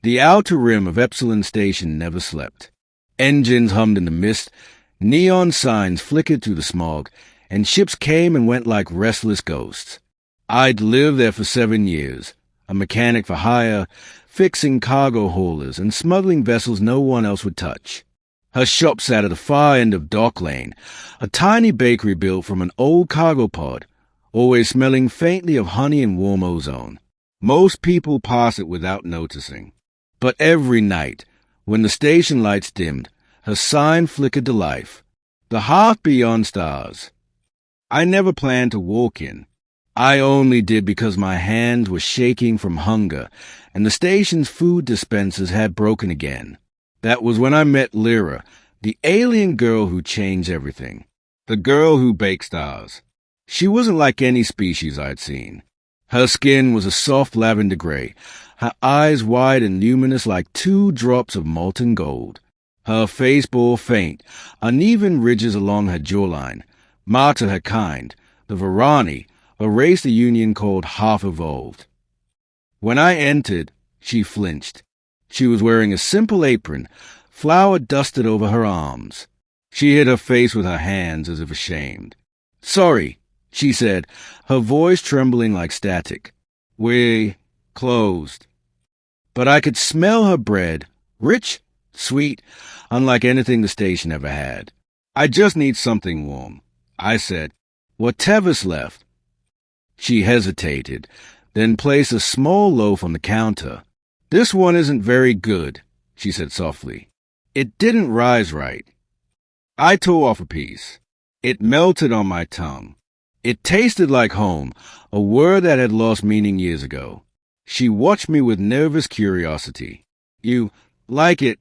The outer rim of Epsilon Station never slept. Engines hummed in the mist, neon signs flickered through the smog, and ships came and went like restless ghosts. I'd lived there for 7 years, a mechanic for hire, fixing cargo haulers and smuggling vessels no one else would touch. Her shop sat at the far end of Dock Lane, a tiny bakery built from an old cargo pod, always smelling faintly of honey and warm ozone. Most people pass it without noticing. But every night, when the station lights dimmed, her sign flickered to life. The hearth beyond stars. I never planned to walk in. I only did because my hands were shaking from hunger, and the station's food dispensers had broken again. That was when I met Lyra, the alien girl who changed everything. The girl who baked stars. She wasn't like any species I'd seen. Her skin was a soft lavender gray, her eyes wide and luminous like 2 drops of molten gold. Her face bore faint, uneven ridges along her jawline, marked to her kind, the Varani, a race the Union called half-evolved. When I entered, she flinched. She was wearing a simple apron, flour dusted over her arms. She hid her face with her hands as if ashamed. "Sorry," she said, her voice trembling like static. "We closed." But I could smell her bread, rich, sweet, unlike anything the station ever had. "I just need something warm," I said. "Whatever's left." She hesitated, then placed a small loaf on the counter. "This one isn't very good," she said softly. "It didn't rise right." I tore off a piece. It melted on my tongue. It tasted like home, a word that had lost meaning years ago. She watched me with nervous curiosity. "You like it?"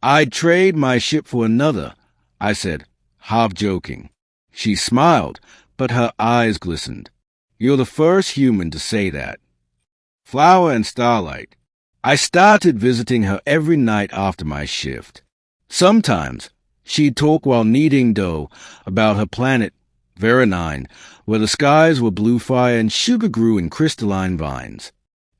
"I'd trade my ship for another," I said, half joking. She smiled, but her eyes glistened. "You're the first human to say that." Flower and starlight. I started visiting her every night after my shift. Sometimes she'd talk while kneading dough about her planet, Veronine, where the skies were blue fire and sugar grew in crystalline vines.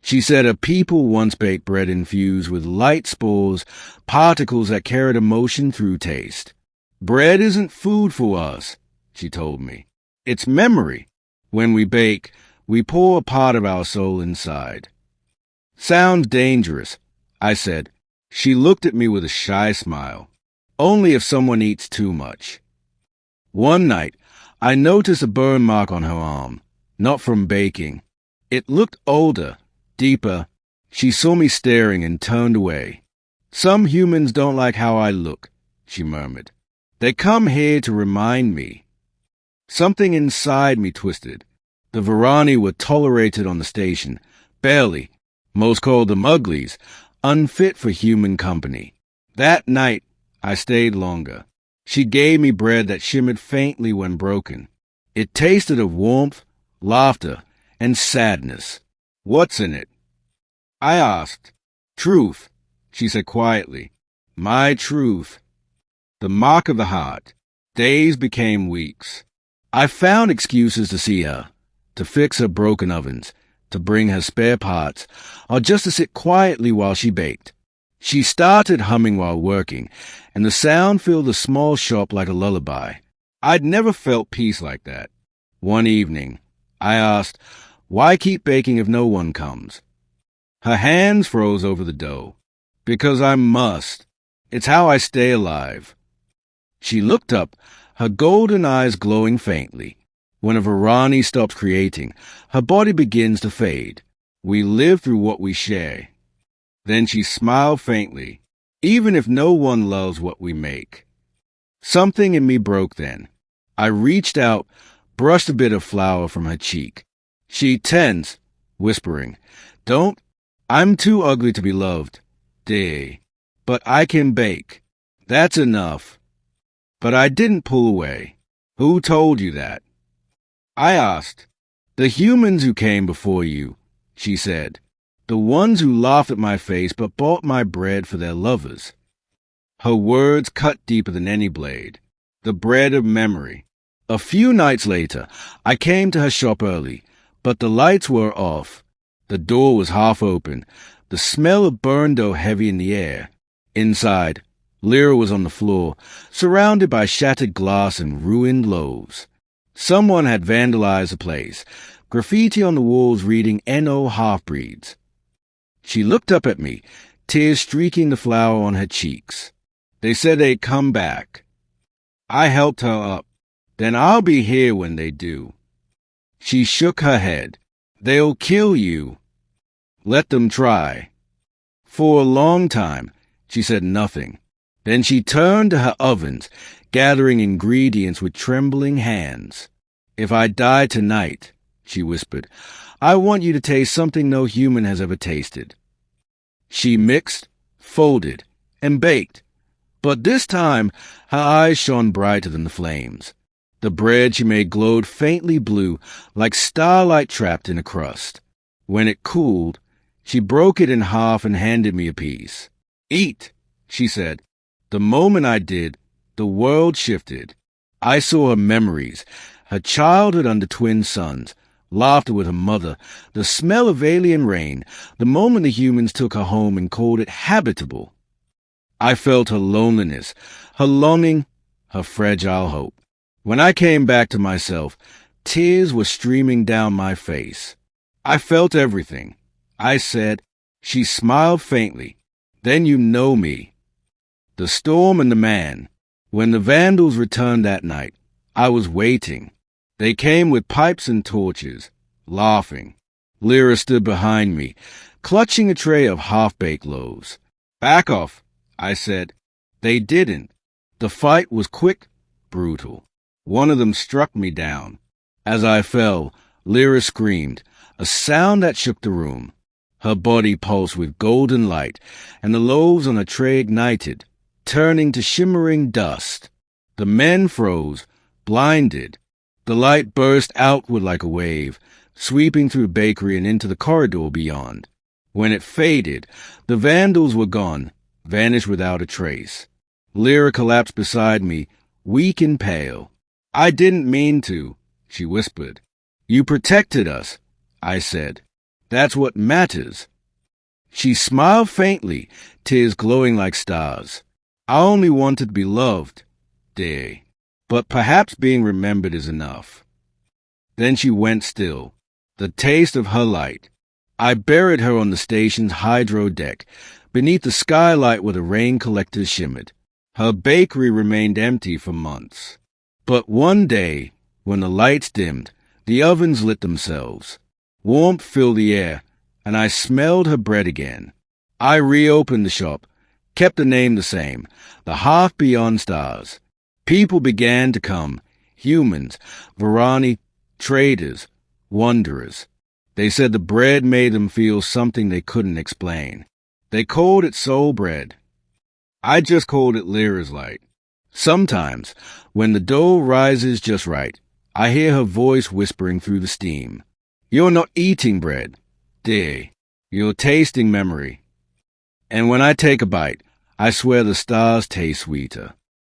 She said her people once baked bread infused with light spores, particles that carried emotion through taste. "Bread isn't food for us," she told me. "It's memory. When we bake, we pour a part of our soul inside." "Sounds dangerous," I said. She looked at me with a shy smile. "Only if someone eats too much." One night, I noticed a burn mark on her arm, not from baking. It looked older, deeper. She saw me staring and turned away. "Some humans don't like how I look," she murmured. "They come here to remind me." Something inside me twisted. The Varani were tolerated on the station, barely. Most called them uglies, unfit for human company. That night, I stayed longer. She gave me bread that shimmered faintly when broken. It tasted of warmth, laughter, and sadness. "What's in it?" I asked. "Truth," she said quietly. "My truth." The mark of the heart. Days became weeks. I found excuses to see her, to fix her broken ovens, to bring her spare parts, or just to sit quietly while she baked. She started humming while working, and the sound filled the small shop like a lullaby. I'd never felt peace like that. One evening, I asked, "Why keep baking if no one comes?" Her hands froze over the dough. "Because I must. It's how I stay alive." She looked up, her golden eyes glowing faintly. When a Varani stops creating, her body begins to fade. We live through what we share. Then she smiled faintly, "Even if no one loves what we make." Something in me broke then. I reached out, brushed a bit of flour from her cheek. She tensed, whispering, "Don't. I'm too ugly to be loved, dear. But I can bake. That's enough." But I didn't pull away. "Who told you that?" I asked. "The humans who came before you," she said. "The ones who laughed at my face but bought my bread for their lovers." Her words cut deeper than any blade. The bread of memory. A few nights later, I came to her shop early, but the lights were off. The door was half open, the smell of burned dough heavy in the air. Inside, Lyra was on the floor, surrounded by shattered glass and ruined loaves. Someone had vandalized the place, graffiti on the walls reading "N.O. Half-breeds." She looked up at me, tears streaking the flour on her cheeks. They said they'd come back. I helped her up. Then I'll be here when they do. She shook her head. They'll kill you. Let them try. For a long time, she said nothing. Then she turned to her ovens, gathering ingredients with trembling hands. If I die tonight, she whispered, I want you to taste something no human has ever tasted. She mixed, folded, and baked. But this time, her eyes shone brighter than the flames. The bread she made glowed faintly blue, like starlight trapped in a crust. When it cooled, she broke it in half and handed me a piece. Eat, she said. The moment I did, the world shifted. I saw her memories, her childhood under twin suns, laughter with her mother, the smell of alien rain, the moment the humans took her home and called it habitable. I felt her loneliness, her longing, her fragile hope. When I came back to myself, tears were streaming down my face. I felt everything. I said. She smiled faintly. Then you know me. The storm and the man. When the vandals returned that night, I was waiting. They came with pipes and torches, laughing. Lyra stood behind me, clutching a tray of half-baked loaves. Back off, I said. They didn't. The fight was quick, brutal. One of them struck me down. As I fell, Lyra screamed, a sound that shook the room. Her body pulsed with golden light, and the loaves on her tray ignited, turning to shimmering dust. The men froze, blinded. The light burst outward like a wave, sweeping through the bakery and into the corridor beyond. When it faded, the vandals were gone, vanished without a trace. Lyra collapsed beside me, weak and pale. I didn't mean to, she whispered. You protected us, I said. That's what matters. She smiled faintly, tears glowing like stars. I only wanted to be loved, dear. But perhaps being remembered is enough. Then she went still, the taste of her light. I buried her on the station's hydro deck, beneath the skylight where the rain collectors shimmered. Her bakery remained empty for months. But one day, when the lights dimmed, the ovens lit themselves. Warmth filled the air, and I smelled her bread again. I reopened the shop, kept the name the same, the Half Beyond Stars. People began to come, humans, Varani, traders, wanderers. They said the bread made them feel something they couldn't explain. They called it soul bread. I just called it Lyra's light. Sometimes, when the dough rises just right, I hear her voice whispering through the steam. You're not eating bread, dear. You're tasting memory. And when I take a bite, I swear the stars taste sweeter.